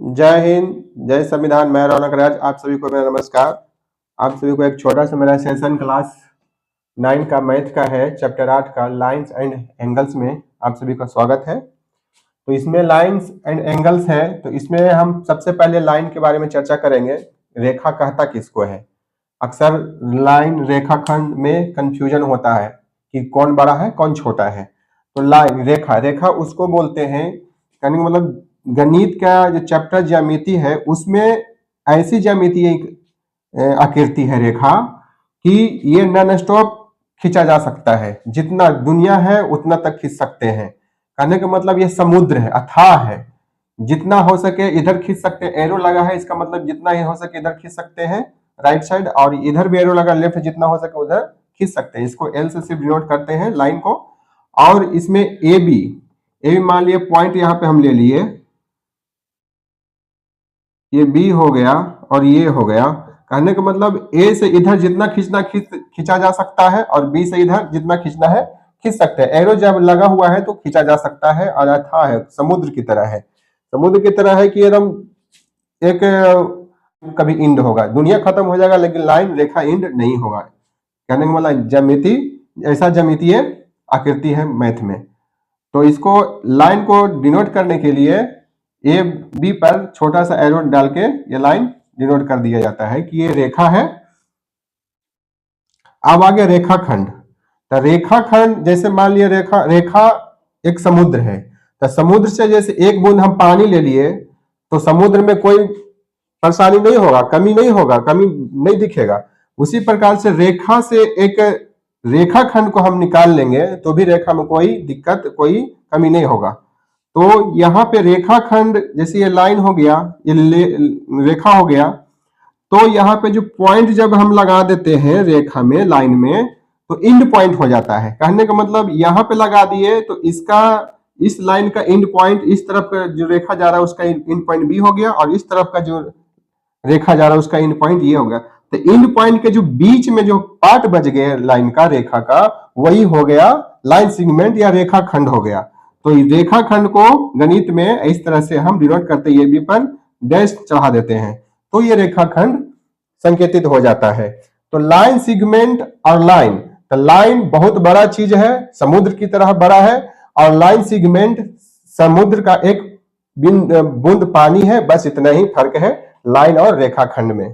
जय हिंद, जय संविधान। मैं रौनक राज, आप सभी को मेरा नमस्कार। आप सभी को एक छोटा सा मेरा सेशन क्लास 9 का मैथ का है, चैप्टर 8 का लाइंस एंड एंगल्स में आप सभी का स्वागत है। तो इसमें लाइंस एंड एंगल्स है, तो इसमें हम सबसे पहले लाइन के बारे में चर्चा करेंगे। रेखा कहता किसको है? अक्सर लाइन रेखाखंड में कंफ्यूजन होता है कि कौन बड़ा है कौन छोटा है। तो लाइन रेखा रेखा उसको बोलते हैं, कहने का मतलब गणित का जो चैप्टर ज्यामिति है उसमें ऐसी ज्यामिति आकृति है रेखा कि ये नॉन स्टॉप खींचा जा सकता है, जितना दुनिया है उतना तक खींच सकते हैं। कहने का मतलब ये समुद्र है, अथाह है, जितना हो सके इधर खींच सकते हैं। एरो लगा है, इसका मतलब जितना ही हो सके इधर खींच सकते हैं राइट साइड, और इधर भी एरो लगा लेफ्ट, जितना हो सके उधर खींच सकते हैं। इसको एल से सिर्फ डिनोट करते हैं लाइन को। और इसमें ए बी मान लिए पॉइंट यहाँ पे हम ले लिए, ये बी हो गया और ये हो गया। कहने का मतलब ए से इधर जितना खींचा जा सकता है और बी से इधर जितना खींचना है खींच सकते हैं। एरो जब लगा हुआ है तो खींचा जा सकता है, और अथाह है, समुद्र की तरह है। समुद्र की तरह है कि एकदम एक कभी इंड होगा, दुनिया खत्म हो जाएगा लेकिन लाइन रेखा इंड नहीं होगा। कहने का मतलब ज्यामिति, ऐसा ज्यामितीय आकृति है मैथ में। तो इसको लाइन को डिनोट करने के लिए ए बी पर छोटा सा एरो डाल के ये लाइन डिनोट कर दिया जाता है कि ये रेखा है। अब आगे रेखाखंड। तो रेखाखंड जैसे मान लिया रेखा एक समुद्र है, तो समुद्र से जैसे एक बूंद हम पानी ले लिए तो समुद्र में कोई परेशानी नहीं होगा, कमी नहीं होगा, कमी नहीं दिखेगा। उसी प्रकार से रेखा से एक रेखाखंड को हम निकाल लेंगे तो भी रेखा में कोई दिक्कत, कोई कमी नहीं होगा। तो यहाँ पे रेखाखंड जैसे ये लाइन हो गया, ये रेखा हो गया, तो यहाँ पे जो पॉइंट जब हम लगा देते हैं रेखा में, लाइन में, तो इंड पॉइंट हो जाता है। कहने का मतलब यहाँ पे लगा दिए तो इसका, इस लाइन का इंड पॉइंट, इस तरफ का जो रेखा जा रहा है उसका इंड पॉइंट बी हो गया, और इस तरफ का जो रेखा जा रहा है उसका इंड पॉइंट ये हो गया। तो इंड पॉइंट के जो बीच में जो पार्ट बच गए लाइन का, रेखा का, वही हो गया लाइन सेगमेंट या रेखाखंड हो गया। तो रेखाखंड को गणित में इस तरह से हम डिनोट करते हैं, ये बी पर डैश चढ़ा देते हैं, तो ये रेखाखंड संकेतित हो जाता है। तो लाइन सेगमेंट और लाइन, तो लाइन बहुत बड़ा चीज है, समुद्र की तरह बड़ा है, और लाइन सेगमेंट समुद्र का एक बूंद पानी है, बस इतना ही फर्क है लाइन और रेखाखंड में।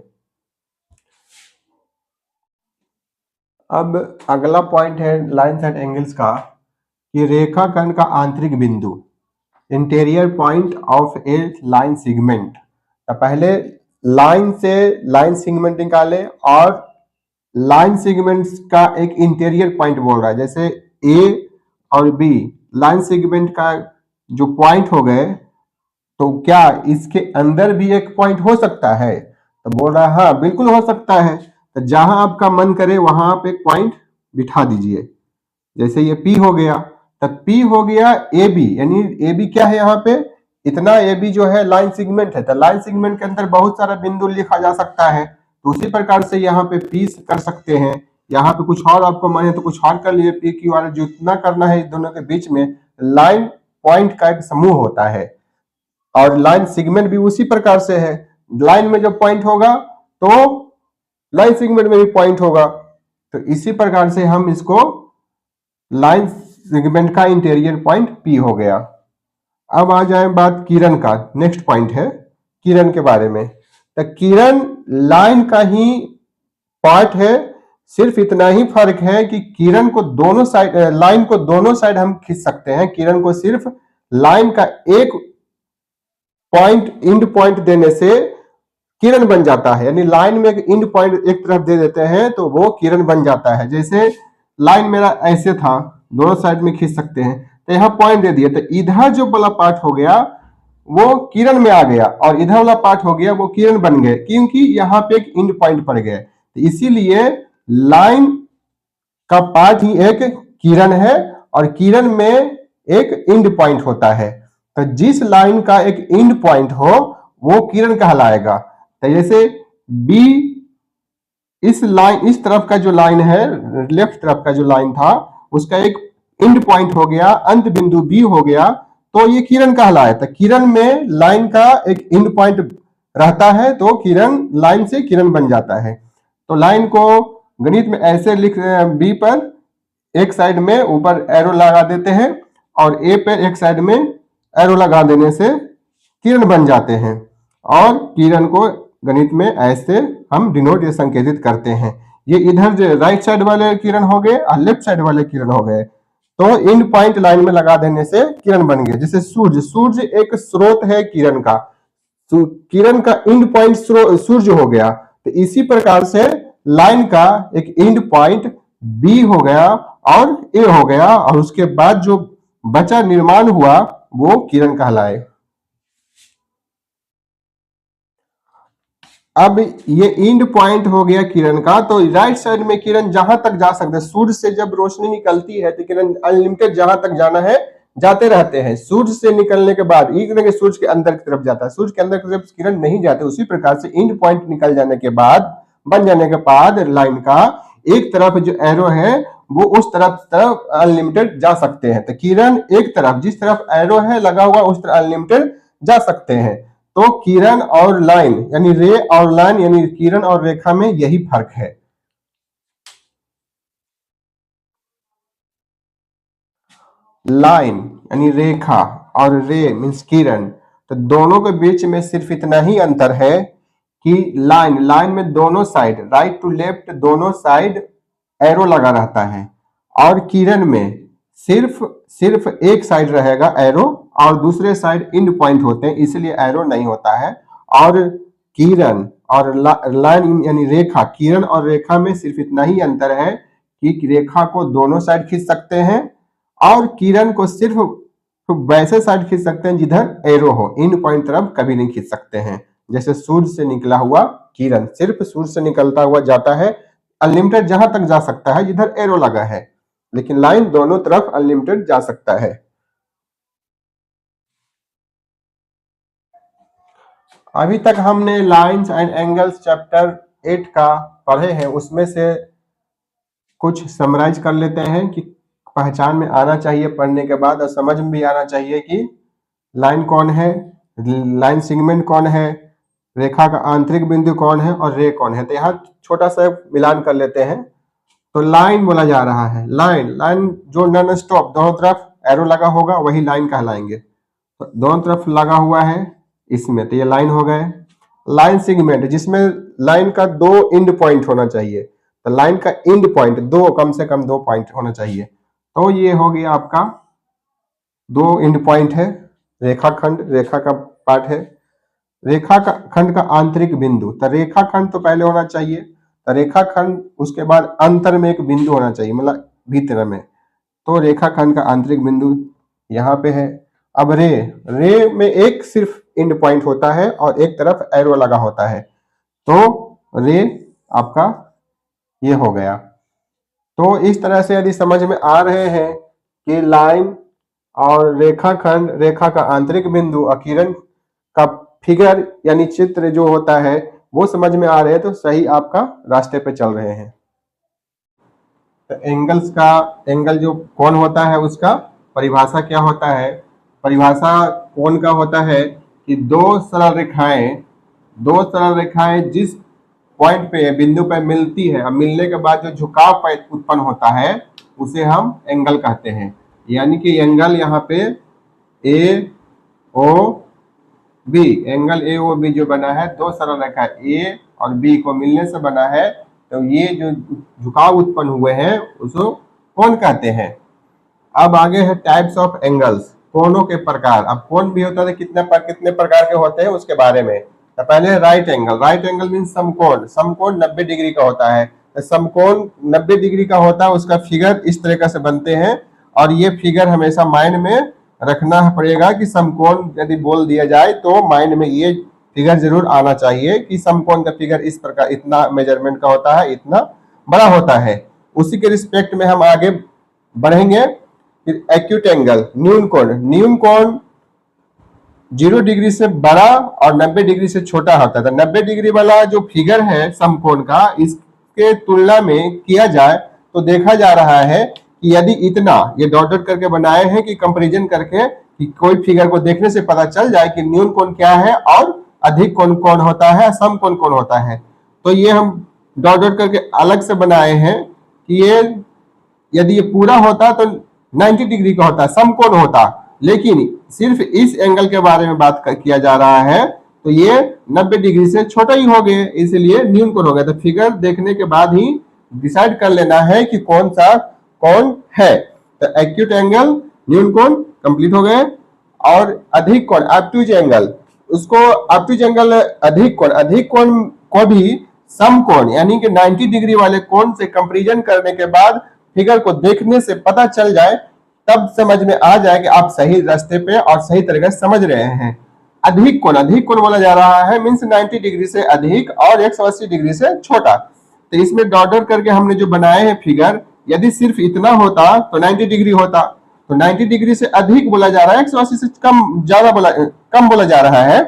अब अगला पॉइंट है लाइन्स एंड एंगल्स का, कि रेखाखंड का आंतरिक बिंदु, interior point of A line segment. तो पहले लाइन से लाइन सेगमेंट निकाले, और लाइन सेगमेंट्स का एक इंटीरियर पॉइंट बोल रहा है, जैसे ए और बी लाइन सेगमेंट का जो पॉइंट हो गए, तो क्या इसके अंदर भी एक पॉइंट हो सकता है? तो बोल रहा है हाँ बिल्कुल हो सकता है। तो जहां आपका मन करे वहां आप एक पॉइंट बिठा दीजिए। जैसे ये P हो गया, तो P हो गया AB, यानी AB क्या है यहाँ पे, इतना AB जो है लाइन सेगमेंट है। तो लाइन सेगमेंट के अंदर बहुत सारा बिंदु लिखा जा सकता है, तो उसी प्रकार से यहाँ पे P कर सकते हैं। यहाँ पे कुछ और आपको मन है तो कुछ और कर लिए, P Q R जितना करना है इस दोनों के बीच में लाइन पॉइंट का एक समूह होता है। और लाइन सेगमेंट भी उसी प्रकार से है, लाइन में जब पॉइंट होगा तो लाइन सेगमेंट में भी पॉइंट होगा। तो इसी प्रकार से हम इसको लाइन सेगमेंट का इंटीरियर पॉइंट P हो गया। अब आ जाए बात किरण का, नेक्स्ट पॉइंट है किरण के बारे में। तो किरण लाइन का ही पार्ट है, सिर्फ इतना ही फर्क है कि किरण को दोनों साइड, लाइन को दोनों साइड हम खींच सकते हैं। किरण को सिर्फ लाइन का एक पॉइंट, इंड पॉइंट देने से किरण बन जाता है, यानी लाइन में एक इंड पॉइंट एक तरफ दे देते हैं तो वो किरण बन जाता है। जैसे लाइन मेरा ऐसे था, दोनों साइड में खींच सकते हैं, तो यहाँ पॉइंट दे दिया, तो इधर जो वाला पार्ट हो गया वो किरण में आ गया, और इधर वाला पार्ट हो गया वो किरण बन गए, क्योंकि यहाँ पे एक इंड पॉइंट पड़ गए। तो इसीलिए लाइन का पार्ट ही एक किरण है, और किरण में एक इंड पॉइंट होता है। तो जिस लाइन का एक इंड पॉइंट हो वो किरण कहलाएगा। तो जैसे B, इस लाइन, इस तरफ का जो लाइन है, लेफ्ट तरफ का जो लाइन था, उसका एक इंड पॉइंट हो गया, अंत बिंदु B हो गया, तो ये किरण कहलाए। तो किरण में लाइन का एक एंड पॉइंट रहता है, तो किरण लाइन से किरण बन जाता है। तो लाइन को गणित में ऐसे लिख बी पर एक साइड में ऊपर एरो लगा देते हैं और ए पर एक साइड में एरो लगा देने से किरण बन जाते हैं, और किरण को गणित में ऐसे हम डिनोट या संकेतित करते हैं। ये इधर जो राइट साइड वाले किरण हो गए और लेफ्ट साइड वाले किरण हो गए, तो एंड पॉइंट लाइन में लगा देने से किरण बन गए। जैसे सूर्य, सूर्य एक स्रोत है किरण का, तो किरण का एंड पॉइंट सूर्य हो गया। तो इसी प्रकार से लाइन का एक एंड पॉइंट बी हो गया और ए हो गया, और उसके बाद जो बचा निर्माण हुआ वो किरण कहलाए। अब ये एंड पॉइंट हो गया किरण का, तो राइट साइड में किरण जहां तक जा सकते हैं, सूर्य से जब रोशनी निकलती है तो किरण अनलिमिटेड जहां तक जाना है जाते रहते हैं। सूर्य से निकलने के बाद ये सूर्य के अंदर की तरफ जाता है, सूर्य के अंदर की तरफ किरण नहीं जाते। उसी प्रकार से एंड पॉइंट निकल जाने के बाद, बन जाने के बाद लाइन का एक तरफ जो एरो है वो उस तरफ अनलिमिटेड जा सकते हैं। तो किरण एक तरफ, जिस तरफ एरो है लगा हुआ उस तरफ अनलिमिटेड जा सकते हैं। तो किरण और लाइन यानी रे और लाइन यानी किरण और रेखा में यही फर्क है। लाइन यानी रेखा और रे मीन्स किरण, तो दोनों के बीच में सिर्फ इतना ही अंतर है कि लाइन में दोनों साइड राइट टू लेफ्ट दोनों साइड एरो लगा रहता है, और किरण में सिर्फ एक साइड रहेगा एरो और दूसरे साइड एंड पॉइंट होते हैं, इसलिए एरो नहीं होता है। और किरण और लाइन यानी रेखा, किरण और रेखा में सिर्फ इतना ही अंतर है कि रेखा को दोनों साइड खींच सकते हैं और किरण को सिर्फ वैसे साइड खींच सकते हैं जिधर एरो हो, एंड पॉइंट तरफ कभी नहीं खींच सकते हैं। जैसे सूर्य से निकला हुआ किरण सिर्फ सूर्य से निकलता हुआ जाता है, अनलिमिटेड जहां तक जा सकता है जिधर एरो लगा है, लेकिन लाइन दोनों तरफ अनलिमिटेड जा सकता है। अभी तक हमने लाइंस एंड एंगल्स चैप्टर 8 का पढ़े हैं, उसमें से कुछ समराइज कर लेते हैं कि पहचान में आना चाहिए पढ़ने के बाद, और समझ में भी आना चाहिए कि लाइन कौन है, लाइन सेगमेंट कौन है, रेखा का आंतरिक बिंदु कौन है और रे कौन है। तो यहाँ छोटा सा मिलान कर लेते हैं। तो लाइन बोला जा रहा है, लाइन जो नॉन स्टॉप दोनों तरफ एरो लगा होगा वही लाइन कहलाएंगे। तो दोनों तरफ लगा हुआ है इसमें, तो ये लाइन हो गए। लाइन सेगमेंट जिसमें लाइन का दो एंड पॉइंट होना चाहिए, तो लाइन का एंड पॉइंट दो, कम से कम 2 पॉइंट होना चाहिए, तो ये हो गया आपका 2 एंड पॉइंट है। रेखाखंड रेखा का पार्ट है। रेखा का खंड का आंतरिक बिंदु, तो रेखा खंड तो पहले होना चाहिए, तो रेखा खंड उसके बाद अंतर में एक बिंदु होना चाहिए, मतलब भीतर में, तो रेखा खंड का आंतरिक बिंदु यहाँ पे है। अब रे में एक सिर्फ एंड पॉइंट होता है और एक तरफ एरो लगा होता है, तो रे आपका ये हो गया। तो इस तरह से यदि समझ में आ रहे हैं कि लाइन और रेखा खंड, रेखा का आंतरिक बिंदु और किरण का फिगर यानी चित्र जो होता है वो समझ में आ रहे हैं, तो सही आपका रास्ते पे चल रहे हैं। तो एंगल्स का, एंगल जो कोण होता है उसका परिभाषा क्या होता है? परिभाषा कोण का होता है कि दो सरल रेखाएं जिस पॉइंट पे बिंदु पे मिलती है, अब मिलने के बाद जो झुकाव उत्पन्न होता है उसे हम एंगल कहते हैं। यानी कि एंगल यहाँ पे A O B, angle A O B जो बना है, दो सरल रेखा ए और बी को मिलने से बना है, तो ये जो झुकाव उत्पन्न हुए हैं उसको कोण कहते हैं। अब आगे है टाइप्स ऑफ एंगल्स, कोणों के प्रकार। अब कोण भी होता है कितने प्रकार के होते हैं उसके बारे में। तो पहले राइट एंगल मीन्स समकोण, समकोण 90 डिग्री का होता है। तो समकोण 90 डिग्री का होता है, उसका फिगर इस तरीके से बनते हैं, और ये फिगर हमेशा माइंड में रखना पड़ेगा कि समकोण यदि बोल दिया जाए तो माइंड में ये फिगर जरूर आना चाहिए कि समकोण का फिगर इस प्रकार, इतना मेजरमेंट का होता है, इतना बड़ा होता है। उसी के रिस्पेक्ट में हम आगे बढ़ेंगे। एक्यूट एंगल, न्यून कोण 0 डिग्री से बड़ा और 90 डिग्री से छोटा होता है। तो 90 डिग्री वाला जो फिगर है समकोण का, इसके तुलना में किया जाए तो देखा जा रहा है कि यदि इतना, ये डॉट डॉट करके बनाए हैं कि कंपैरिजन करके कि कोई फिगर को देखने से पता चल जाए कि न्यून कोण क्या है और अधिक कोण कौन होता है, सम कोण कौन होता है। तो ये हम डॉट डॉट करके अलग से बनाए हैं कि ये यदि ये पूरा होता तो 90 डिग्री का होता, समकोण होता, लेकिन सिर्फ इस एंगल के बारे में बात किया जा रहा है तो ये 90 डिग्री से छोटा ही हो गए, इसलिए न्यून कोण हो गया। तो फिगर देखने के बाद ही डिसाइड कर लेना है कि कौन सा कोण है। तो एक्यूट एंगल, न्यून कोण कंप्लीट हो गए। और अधिक कोण, ऑब्टयूज एंगल, उसको ऑब्टयूज एंगल अधिक कोण को भी समकोण यानी कि 90 डिग्री वाले कोण से कंपैरिजन करने के बाद फिगर को देखने से पता चल जाए, तब समझ में आ जाए कि आप सही रास्ते पे और सही तरीके से समझ रहे हैं। अधिक कोण बोला जा रहा है मीन्स 90 डिग्री से अधिक और 180 डिग्री से छोटा। तो इसमें डॉट डॉट करके हमने जो बनाए हैं फिगर, यदि सिर्फ इतना होता तो 90 डिग्री होता, तो 90 डिग्री से अधिक बोला जा रहा है, 180 से कम बोला जा रहा है।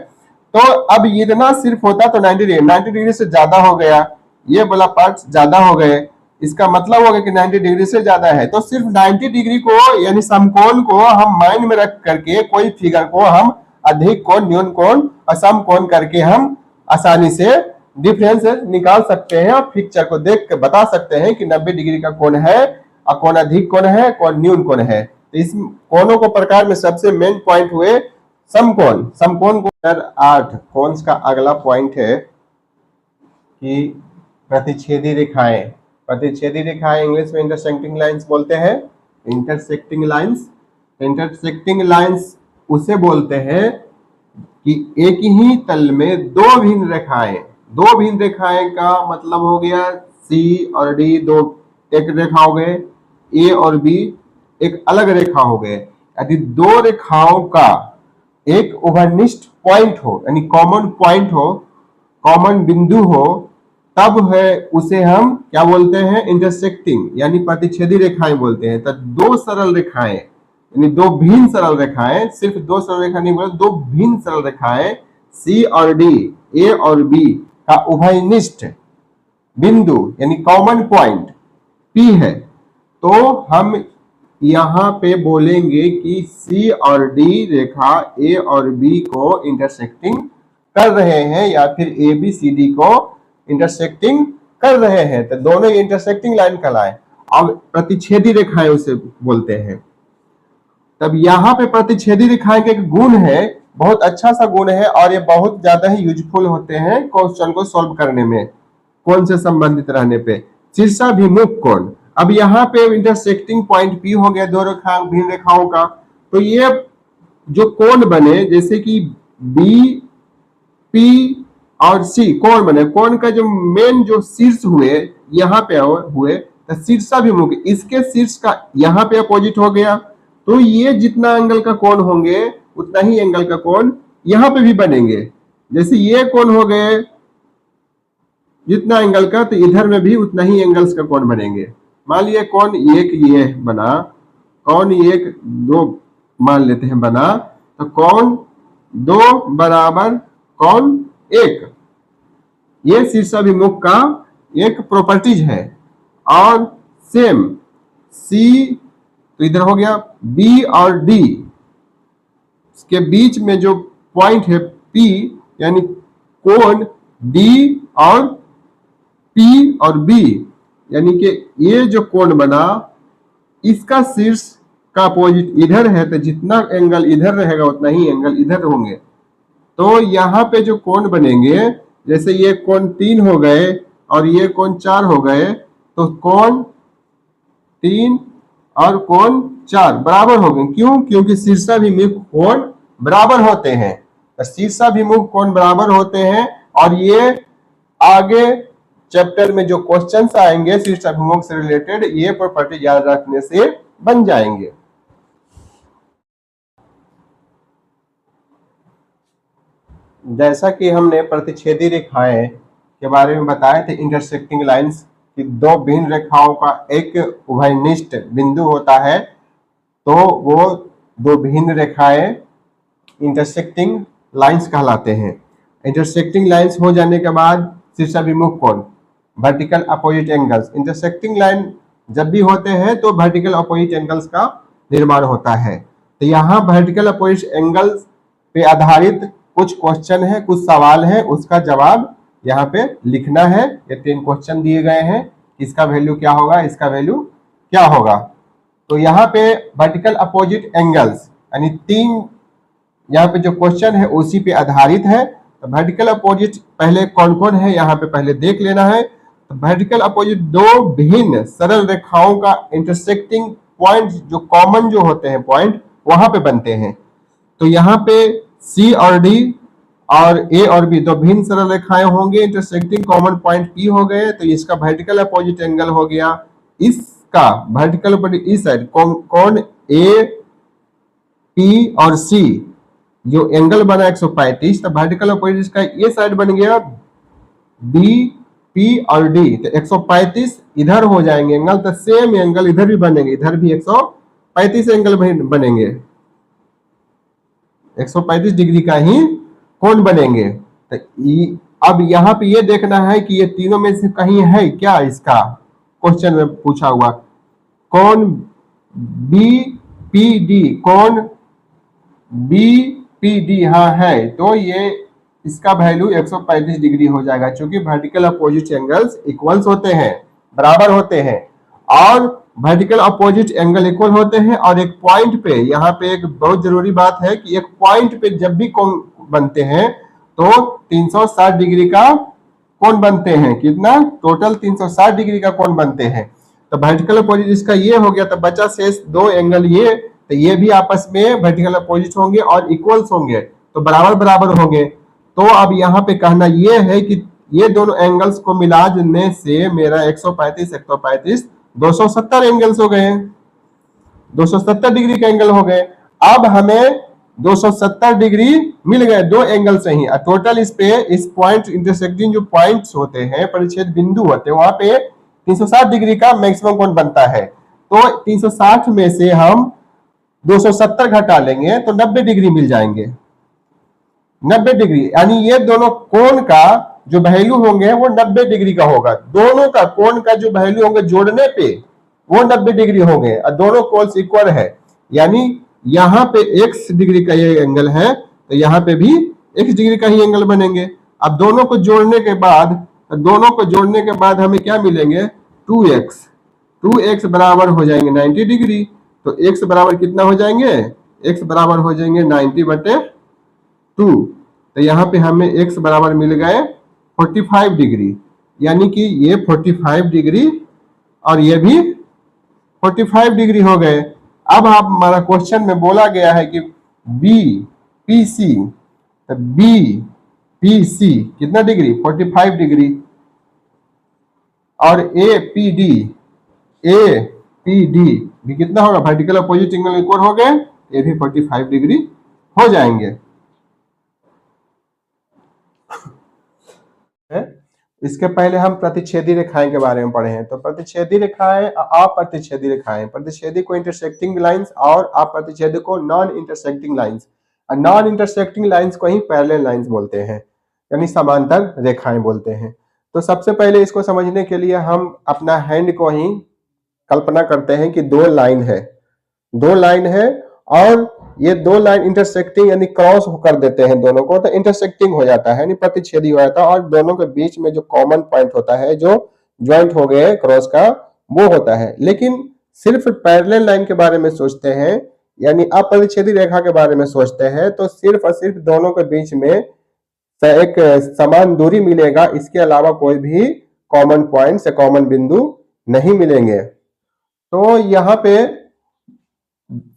तो अब इतना सिर्फ होता तो 90 डिग्री से ज्यादा हो गया, ये वाला पार्ट ज्यादा हो गए, इसका मतलब हो गया कि 90 डिग्री से ज्यादा है। तो सिर्फ 90 डिग्री को यानी समकोण को हम माइंड में रख करके कोई फिगर को हम अधिक कोण, न्यून कोण और समकोण करके हम आसानी से डिफरेंस निकाल सकते हैं और पिक्चर को देख के बता सकते हैं कि 90 डिग्री का कोण है और कौन अधिक कोण है, कौन न्यून कोण है। तो इस कोणों को प्रकार में सबसे मेन पॉइंट हुए समकोण। समकोण को 8 कोण का अगला पॉइंट है कि प्रतिच्छेदी रेखाएं। प्रतिच्छेदी रेखाएं इंग्लिश में इंटरसेक्टिंग लाइंस बोलते हैं। इंटरसेक्टिंग लाइंस उसे बोलते हैं कि एक ही तल में दो भिन्न रेखाएं का मतलब हो गया सी और डी, दो एक रेखा हो गए, ए और बी एक अलग रेखा हो गए। यदि दो रेखाओं का एक उभयनिष्ठ पॉइंट हो यानी कॉमन पॉइंट हो, कॉमन बिंदु हो, तब है उसे हम क्या बोलते हैं, इंटरसेक्टिंग यानी प्रतिच्छेदी रेखाएं बोलते हैं। तो दो सरल रेखाएं यानी दो भिन्न सरल रेखाएं, सिर्फ दो सरल रेखा नहीं बोले, दो भिन्न सरल रेखाएं सी और डी, ए और बी का उभयनिष्ठ बिंदु यानी कॉमन पॉइंट पी है, तो हम यहां पे बोलेंगे कि सी और डी रेखा ए और बी को इंटरसेक्टिंग कर रहे हैं या फिर ए बी सी डी को इंटरसेक्टिंग कर रहे हैं। तो दोनों इंटरसेक्टिंग लाइन कहलाए। अब प्रतिच्छेदी रेखाएं उसे बोलते हैं। तब यहाँ पे प्रतिच्छेदी रेखाएं का एक गुण है, बहुत अच्छा सा गुण है और ये बहुत ज्यादा ही यूजफुल होते हैं क्वेश्चन को सॉल्व करने में, कोण से संबंधित रहने पे। शीर्षाभिमुख कोण, अब यहाँ पे इंटरसेक्टिंग पॉइंट पी हो गया दो भिन्न रेखाओं का, तो ये जो कोण बने जैसे कि बी पी और सी कोण बने, कोण का जो मेन जो शीर्ष हुए यहाँ पे हुए तो शीर्षाभिमुख, इसके शीर्ष का यहाँ पे अपोजिट हो गया, तो ये जितना एंगल का कोण होंगे उतना ही एंगल का कोण यहाँ पे भी बनेंगे। जैसे ये कोण हो गए जितना एंगल का, तो इधर में भी उतना ही एंगल्स का कोण बनेंगे। मान लिया कोण एक ये बना, कोण एक दो मान लेते हैं बना, तो कोण दो बराबर कोण एक, ये शीर्षाभिमुख का एक प्रॉपर्टीज है। और सेम सी तो इधर हो गया, बी और डी इसके बीच में जो पॉइंट है पी यानी कोण डी और पी और बी यानी कि ये जो कोण बना इसका शीर्ष का अपोजिट इधर है, तो जितना एंगल इधर रहेगा उतना ही एंगल इधर होंगे। तो यहाँ पे जो कोण बनेंगे, जैसे ये कोण 3 हो गए और ये कोण 4 हो गए, तो कोण 3 और कोण 4 बराबर हो गए। क्यों? क्योंकि शीर्षाभिमुख कोण बराबर होते हैं। तो शीर्षाभिमुख कोण बराबर होते हैं और ये आगे चैप्टर में जो क्वेश्चंस आएंगे शीर्षाभिमुख से रिलेटेड, ये प्रॉपर्टी याद रखने से बन जाएंगे। जैसा कि हमने प्रतिच्छेदी रेखाएं के बारे में बताए थे, इंटरसेक्टिंग लाइंस की दो भिन्न रेखाओं का एक उभयनिष्ठ बिंदु होता है, तो वो दो भिन्न रेखाएं इंटरसेक्टिंग लाइंस कहलाते हैं। इंटरसेक्टिंग लाइंस हो जाने के बाद शीर्षाभिमुख कोण, vertical opposite angles, intersecting line जब भी होते हैं तो वर्टिकल अपोजिट एंगल्स का निर्माण होता है। तो यहाँ वर्टिकल अपोजिट एंगल्स पे आधारित कुछ क्वेश्चन है, कुछ सवाल है, उसका जवाब यहाँ पे लिखना है। ये 3 क्वेश्चन दिए गए हैं, इसका वैल्यू क्या होगा, इसका वैल्यू क्या होगा। तो यहाँ पे वर्टिकल अपोजिट एंगल्स यानी 3 यहाँ पे जो क्वेश्चन है उसी पे आधारित है। तो वर्टिकल अपोजिट पहले कौन कौन है यहाँ पे पहले देख लेना है। तो वर्टिकल अपोजिट दो भिन्न सरल रेखाओं का इंटरसेक्टिंग पॉइंट जो कॉमन जो होते हैं पॉइंट वहां पे बनते हैं। तो यहाँ पे सी और डी और ए और बी दो भिन्न सरल रेखाएं होंगे, इंटरसेक्टिंग कॉमन पॉइंट पी हो गए। तो इसका वर्टिकल अपोजिट एंगल हो गया, इसका वर्टिकल अपोजिट इस साइड कौन ए पी और सी जो एंगल बना 135, तो वर्टिकल अपोजिट का ये साइड बन गया बी पी और डी। तो 135 इधर हो जाएंगे एंगल, तो सेम एंगल इधर भी बनेंगे, इधर भी 135 एंगल बनेंगे, 135 डिग्री का ही कोण बनेंगे। तो अब यहाँ पे ये देखना है कि ये तीनों में से कहीं है क्या, इसका क्वेश्चन में पूछा हुआ कौन बी पी डी, कौन बी पी डी हाँ है, तो ये इसका वैल्यू 135 डिग्री हो जाएगा, क्योंकि वर्टिकल अपोजिट एंगल्स इक्वल्स होते हैं, बराबर होते हैं। और वर्टिकल अपोजिट एंगल इक्वल होते हैं और एक पॉइंट पे, यहाँ पे एक बहुत जरूरी बात है कि एक पॉइंट पे जब भी कोण बनते हैं तो 360 डिग्री का कोण बनते हैं। कितना? टोटल 360 डिग्री का कोण बनते हैं। तो वर्टिकल अपोजिट इसका ये हो गया, तो बचा शेष 2 एंगल ये, तो ये भी आपस में वर्टिकल अपोजिट होंगे और इक्वल्स होंगे, तो बराबर बराबर होंगे। तो अब यहाँ पे कहना ये है कि ये दोनों एंगल्स को मिला देने से मेरा 135 135 270 एंगल्स हो गए, 270 डिग्री के एंगल हो गए। अब हमें 270 डिग्री मिल गए 2 एंगल से ही। टोटल इस पे इस पॉइंट इंटरसेक्टिंग जो पॉइंट्स होते हैं, परिच्छेद बिंदु होते हैं, वहां पे 360 डिग्री का मैक्सिमम कोण बनता है। तो 360 में से हम 270 घटा लेंगे तो 90 डिग्री मिल जाएंगे, 90 डिग्री। यानी ये दोनों कोण का जो वैल्यू होंगे वो 90 डिग्री का होगा। दोनों का कोण का जो वैल्यू होंगे जोड़ने पे वो 90 डिग्री होंगे और दोनों कोण इक्वल है। यानी यहाँ पे x डिग्री का ये एंगल है तो यहाँ पे भी x डिग्री का ही एंगल बनेंगे। अब दोनों को जोड़ने के बाद हमें क्या मिलेंगे? 2x बराबर हो जाएंगे 90 डिग्री। तो x बराबर कितना हो जाएंगे? x बराबर हो जाएंगे 90/2। तो यहाँ पे हमें x बराबर मिल गए 45 डिग्री, यानी कि ये 45 डिग्री और ये भी 45 डिग्री हो गए। अब आप हमारा क्वेश्चन में बोला गया है कि बी पी सी, तो बी पी सी कितना डिग्री? 45 डिग्री। और ए पी डी भी कितना होगा? वर्टिकल अपोजिट एंगल इक्वल हो गए, ये भी 45 डिग्री हो जाएंगे। इसके पहले हम प्रतिच्छेदी रेखाएं के बारे में पढ़े हैं। तो प्रतिच्छेदी रेखाएं, अप्रतिच्छेदी रेखाएं, प्रतिच्छेदी को इंटरसेक्टिंग लाइंस और अप्रतिच्छेदी को non intersecting lines. Non intersecting lines को ही पैरेलल लाइंस बोलते हैं, यानी समांतर रेखाएं बोलते हैं। तो सबसे पहले इसको समझने के लिए हम अपना हैंड को ही कल्पना करते हैं कि 2 लाइन है और ये 2 लाइन इंटरसेक्टिंग यानी क्रॉस कर देते हैं दोनों को, तो इंटरसेक्टिंग हो जाता है यानी प्रतिच्छेदी हो जाता है। और दोनों के बीच में जो कॉमन पॉइंट होता है, जो ज्वाइंट हो गए क्रॉस का, वो होता है। लेकिन सिर्फ पैरेलल लाइन के बारे में सोचते हैं यानी अप्रतिच्छेदी रेखा के बारे में सोचते हैं तो सिर्फ और सिर्फ दोनों के बीच में एक समान दूरी मिलेगा, इसके अलावा कोई भी कॉमन पॉइंट से कॉमन बिंदु नहीं मिलेंगे। तो यहाँ पे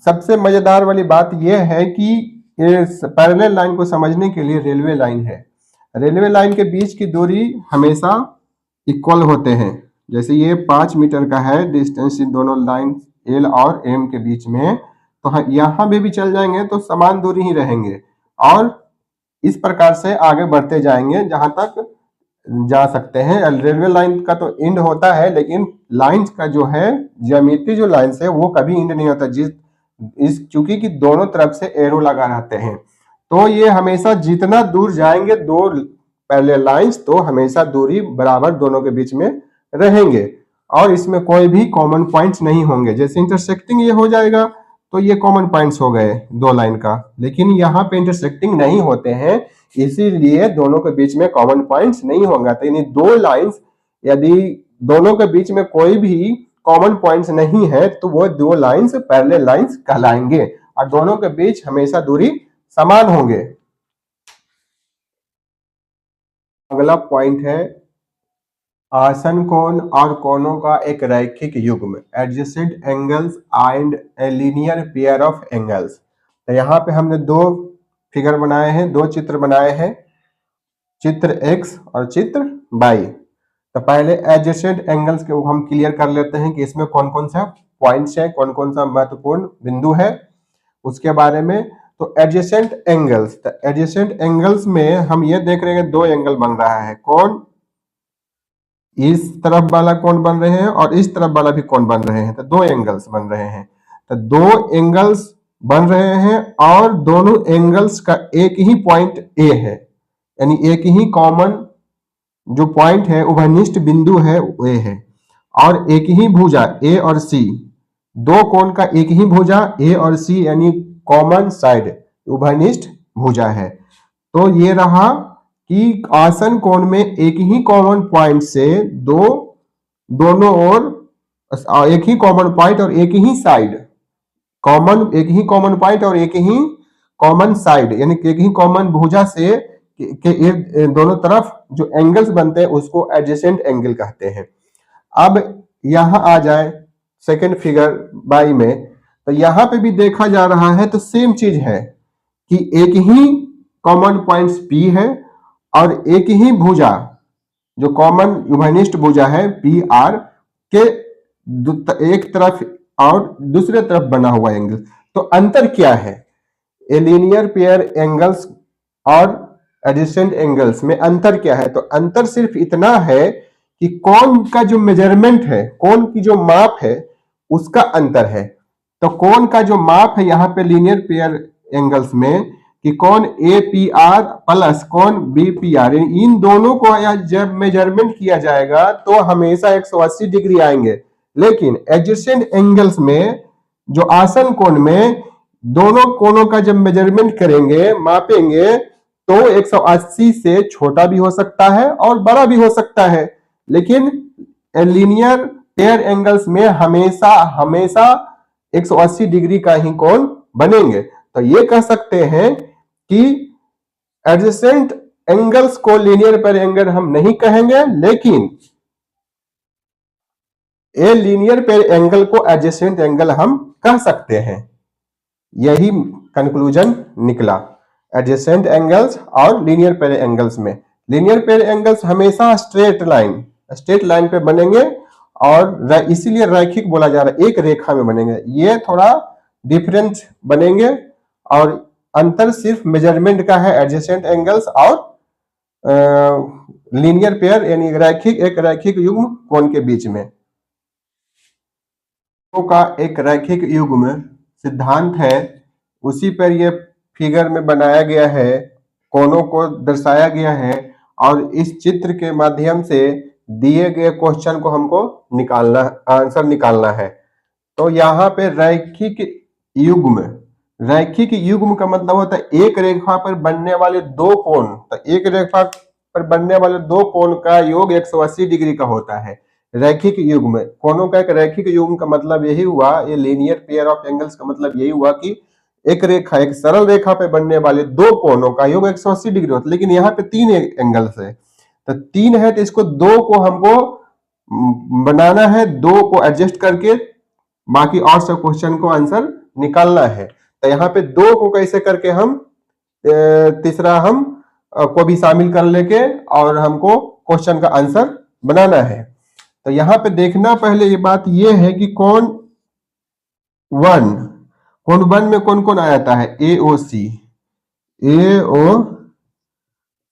सबसे मजेदार वाली बात यह है कि इस पैरेलल लाइन को समझने के लिए रेलवे लाइन है। रेलवे लाइन के बीच की दूरी हमेशा इक्वल होते हैं। जैसे ये 5 मीटर का है डिस्टेंस इन दोनों लाइन एल और एम के बीच में, तो यहाँ भी चल जाएंगे तो समान दूरी ही रहेंगे और इस प्रकार से आगे बढ़ते जाएंगे जहां तक जा सकते हैं। रेलवे लाइन का तो एंड होता है, लेकिन लाइंस का जो है ज्यामिति जो लाइंस है वो कभी एंड नहीं होता, चूंकि कि दोनों तरफ से एरो लगा रहते हैं। तो ये हमेशा जितना दूर जाएंगे 2 पैरेलल लाइंस, तो हमेशा दूरी बराबर दोनों के बीच में रहेंगे और इसमें कोई भी कॉमन पॉइंट्स नहीं होंगे। जैसे इंटरसेक्टिंग ये हो जाएगा तो ये कॉमन पॉइंट्स हो गए दो लाइन का, लेकिन यहाँ पे इंटरसेक्टिंग नहीं होते हैं, इसीलिए दोनों के बीच में कॉमन पॉइंट्स नहीं होगा। तो यानी दो लाइंस यदि दोनों के बीच में कोई भी कॉमन पॉइंट्स नहीं है तो वो दो लाइंस पैरेलल लाइंस कहलाएंगे और दोनों के बीच हमेशा दूरी समान होंगे। अगला पॉइंट है आसन कोण और कोणों का एक रैखिक युग्म, adjacent angles and A linear pair of angles. तो यहाँ पे हमने दो फिगर बनाए हैं, दो चित्र बनाए हैं, चित्र एक्स और चित्र वाई। तो पहले एडजेसेंट एंगल्स के हम क्लियर कर लेते हैं कि इसमें कौन कौन सा पॉइंट्स है, कौन कौन सा महत्वपूर्ण बिंदु है उसके बारे में। तो एडजेसेंट एंगल्स, तो एडजेसेंट एंगल्स में हम ये देख रहे हैं दो एंगल बन रहा है, कौन इस तरफ वाला कोण बन रहे हैं और इस तरफ वाला भी कोण बन रहे हैं, तो दो एंगल्स बन रहे हैं। तो दो एंगल्स बन रहे हैं और दोनों एंगल्स का एक ही पॉइंट ए है, यानी एक ही कॉमन जो पॉइंट है उभयनिष्ठ बिंदु है वो ए है, और एक ही भुजा ए और सी, दो कोण का एक ही भुजा ए और सी यानी कॉमन साइड उभयनिष्ठ भुजा है। तो ये रहा कि आसन कोण में एक ही कॉमन पॉइंट से दोनों ओर एक ही कॉमन पॉइंट और एक ही साइड, एक ही कॉमन पॉइंट और एक ही कॉमन साइड यानी एक ही कॉमन भुजा से के दोनों तरफ जो एंगल्स बनते हैं उसको एडजेसेंट एंगल कहते हैं। अब यहां आ जाए सेकंड फिगर बाई में, तो यहां पे भी देखा जा रहा है तो सेम चीज है कि एक ही कॉमन पॉइंट्स पी है और एक ही भुजा जो कॉमन उभयनिष्ठ भुजा है पी आर के एक तरफ और दूसरे तरफ बना हुआ एंगल। तो अंतर क्या है ए लीनियर पेयर एंगल्स और एडजेसेंट एंगल्स में अंतर क्या है? तो अंतर सिर्फ इतना है कि कोण का जो मेजरमेंट है, कोण की जो माप है उसका अंतर है। तो कोण का जो माप है यहाँ पे लीनियर पेयर एंगल्स में कि कोण ए पी आर प्लस कोण बी पी आर, इन दोनों को जब मेजरमेंट किया जाएगा तो हमेशा 180 डिग्री आएंगे, लेकिन एडजेसेंट एंगल्स में जो आसन कोण में दोनों कोणों का जब मेजरमेंट करेंगे मापेंगे तो 180 से छोटा भी हो सकता है और बड़ा भी हो सकता है, लेकिन लीनियर पेयर एंगल्स में हमेशा हमेशा 180 डिग्री का ही कोण बनेंगे। तो ये कह सकते हैं कि एडजेसेंट एंगल्स को लीनियर पेयर एंगल हम नहीं कहेंगे, लेकिन ए लीनियर पेयर एंगल को एडजेसेंट एंगल हम कह सकते हैं। यही कंक्लूजन निकला एडजेसेंट एंगल्स और लीनियर पेयर एंगल्स में। लीनियर पेयर एंगल्स हमेशा स्ट्रेट लाइन पे बनेंगे और इसीलिए रैखिक बोला जा रहा है, एक रेखा में बनेंगे। ये थोड़ा डिफरेंट बनेंगे और अंतर सिर्फ मेजरमेंट का है एडजेसेंट एंगल्स और लीनियर पेयर यानी एक रैखिक युग्म कोण के बीच में। का एक रैखिक युग्म सिद्धांत है, उसी पर ये फिगर में बनाया गया है, कोणों को दर्शाया गया है और इस चित्र के माध्यम से दिए गए क्वेश्चन को हमको आंसर निकालना है। तो यहाँ पे रैखिक युग्म का मतलब होता है एक रेखा पर बनने वाले दो कोण, तो एक रेखा पर बनने वाले दो कोण का योग 180 डिग्री का होता है। रैखिक युग्म कोणों का एक रैखिक युग्म का मतलब यही हुआ, ये लीनियर पेयर ऑफ एंगल्स का मतलब यही हुआ कि एक सरल रेखा पे बनने वाले दो कोणों का योग 180 डिग्री होता है, लेकिन यहाँ पे तीन एंगल्स है, तो तीन है तो इसको दो को हमको बनाना है, दो को एडजस्ट करके बाकी और सब क्वेश्चन को आंसर निकालना है। तो यहाँ पे दो को कैसे करके हम तीसरा हम को भी शामिल कर लेके और हमको क्वेश्चन का आंसर बनाना है। तो यहाँ पे देखना पहले ये बात ये है कि कोण वन में कौन कौन आ जाता है, ए ओ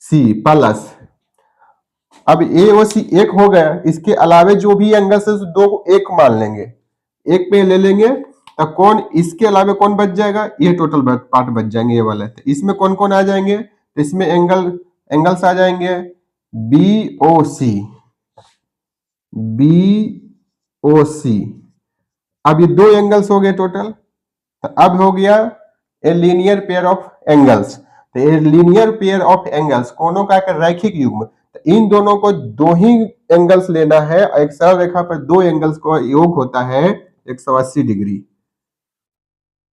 सी प्लस। अब ए ओ सी एक हो गया, इसके अलावे जो भी एंगल है दो को एक मान लेंगे, एक पे ले लेंगे, तो कौन इसके अलावे कौन बच जाएगा, ये टोटल पार्ट बच जाएंगे ये वाला। तो इसमें कौन कौन आ जाएंगे, तो इसमें एंगल्स आ जाएंगे बी ओ सी। अब ये दो एंगल्स हो गए टोटल, तो अब हो गया a linear pair of angles. तो a linear pair of angles कोनों का एक रैखिक युग्म, तो इन दोनों को दो ही एंगल्स लेना है, एक सरल रेखा पर दो एंगल्स का योग होता है 180 डिग्री।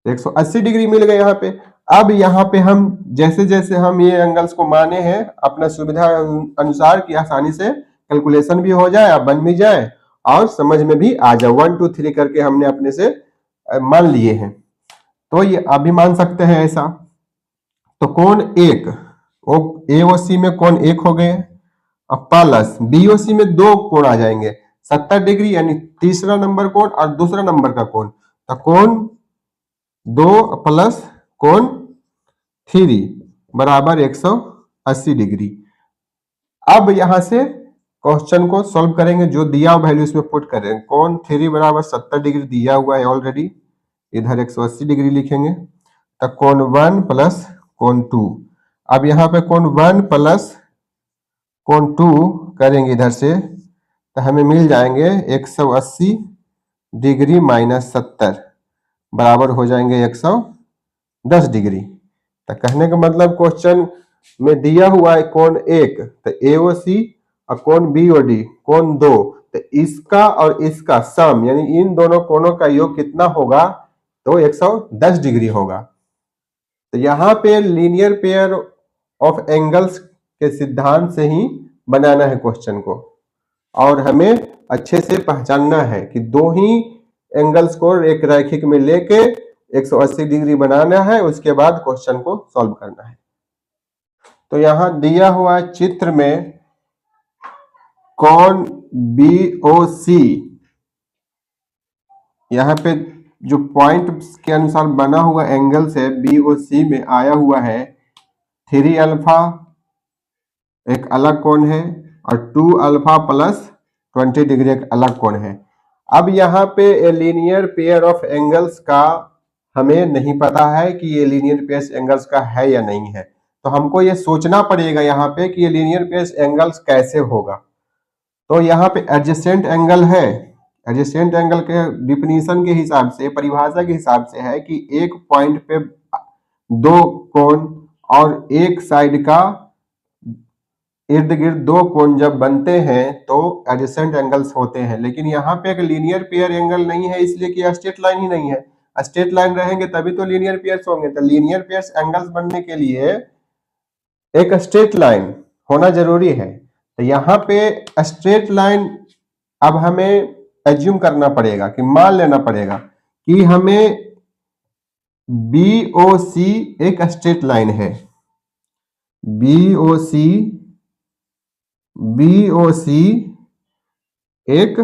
180 डिग्री मिल गए यहाँ पे। अब यहाँ पे हम जैसे जैसे हम ये एंगल्स को माने हैं अपना सुविधा अनुसार कि आसानी से कैलकुलेशन भी हो जाए, बन भी जाए और समझ में भी आ जाए, 1 2 3 करके हमने अपने से मान लिए हैं, तो ये अभी मान सकते हैं ऐसा। तो कोण एक, AOC में कोण एक हो गए, अब प्लस BOC में दो कोण आ जाएंगे 70 डिग्री, यानी तीसरा नंबर कोण और दूसरा नंबर का कोण, तो कोण 2 प्लस कोण 3 बराबर 180 डिग्री। अब यहां से क्वेश्चन को सॉल्व करेंगे, जो दिया हुआ वैल्यू इसमें पुट करेंगे। कोण 3 बराबर 70 डिग्री दिया हुआ है ऑलरेडी, इधर 180 डिग्री लिखेंगे, तो कोण 1 प्लस कोण 2। अब यहाँ पे कोण 1 प्लस कोण 2 करेंगे इधर से, तो हमें मिल जाएंगे 180 डिग्री माइनस 70 बराबर हो जाएंगे 110 डिग्री। तो कहने का मतलब क्वेश्चन में दिया हुआ है कोण एक, तो AOC और कोण BOD कोण 2, तो इसका और इसका सम यानी इन दोनों कोणों का योग कितना होगा, तो 110 डिग्री होगा। तो यहाँ पे लीनियर पेयर ऑफ एंगल्स के सिद्धांत से ही बनाना है क्वेश्चन को, और हमें अच्छे से पहचानना है कि दो ही एंगल्स को एक रैखिक में लेके 180 डिग्री बनाना है, उसके बाद क्वेश्चन को सॉल्व करना है। तो यहां दिया हुआ चित्र में कोण BOC, यहाँ पे जो पॉइंट के अनुसार बना हुआ एंगल्स है BOC में आया हुआ है 3 अल्फा एक अलग कोण है, और 2 अल्फा प्लस 20 डिग्री एक अलग कोण है। अब यहाँ पे लीनियर पेयर ऑफ एंगल्स का हमें नहीं पता है कि ये लीनियर पेयर एंगल्स का है या नहीं है, तो हमको ये सोचना पड़ेगा यहाँ पे कि ये लीनियर पेयर एंगल्स कैसे होगा। तो यहाँ पे एडजेसेंट एंगल है, एडजेसेंट एंगल के डिफिनीशन के हिसाब से, परिभाषा के हिसाब से है कि एक पॉइंट पे दो कोण और एक साइड का इर्द गिर्द दो कोण जब बनते हैं तो एडजेसेंट एंगल्स होते हैं। लेकिन यहाँ पे एक लीनियर पेयर एंगल नहीं है, इसलिए कि स्ट्रेट लाइन ही नहीं है। स्ट्रेट लाइन रहेंगे तभी तो लीनियर पेयर्स होंगे। तो लीनियर पेयर्स एंगल्स बनने के लिए एक स्ट्रेट लाइन होना जरूरी है। तो यहाँ पे स्ट्रेट लाइन अब हमें एज्यूम करना पड़ेगा कि मान लेना पड़ेगा कि हमें BOC एक स्ट्रेट लाइन है, BOC एक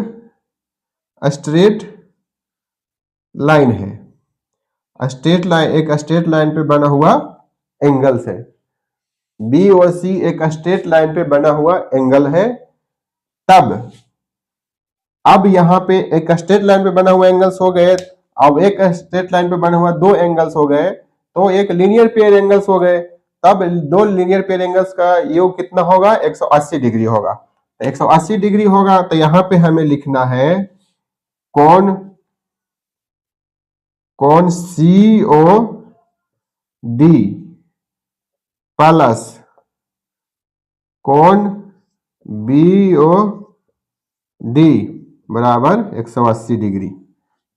स्ट्रेट लाइन है, स्ट्रेट लाइन एक स्ट्रेट लाइन पे बना हुआ एंगल्स है। BOC एक स्ट्रेट लाइन पे बना हुआ एंगल है। तब अब यहाँ पे एक स्ट्रेट लाइन पे बना हुआ एंगल्स हो गए, अब एक स्ट्रेट लाइन पे बना हुआ दो एंगल्स हो गए, तो एक लीनियर पेयर एंगल्स हो गए। तब दो लीनियर पेयर एंगल्स का योग कितना होगा, 180 डिग्री होगा। तो 180 डिग्री होगा, तो यहाँ पे हमें लिखना है कोण COD प्लस कोण BOD बराबर 180 डिग्री।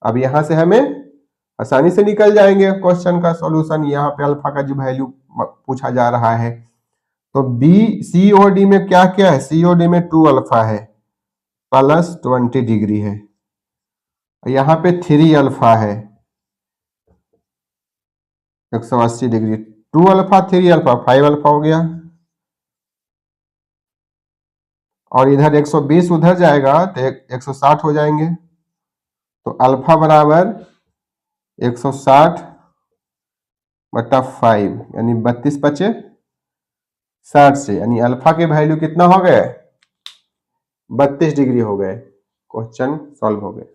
अब यहां से हमें आसानी से निकल जाएंगे क्वेश्चन का सॉल्यूशन। यहाँ पे अल्फा का जो वैल्यू पूछा जा रहा है, तो COD में क्या क्या है, COD में 2 अल्फा है प्लस 20 डिग्री है, यहाँ पे 3 अल्फा है 180 डिग्री, 2 अल्फा 3 अल्फा 5 अल्फा हो गया, और इधर 120 उधर जाएगा तो 160 हो जाएंगे। तो अल्फा बराबर 160 बटा 5 यानी 32 बचे 60 से, यानी अल्फा के वैल्यू कितना हो गए, 32 डिग्री हो गए। क्वेश्चन सॉल्व हो गए।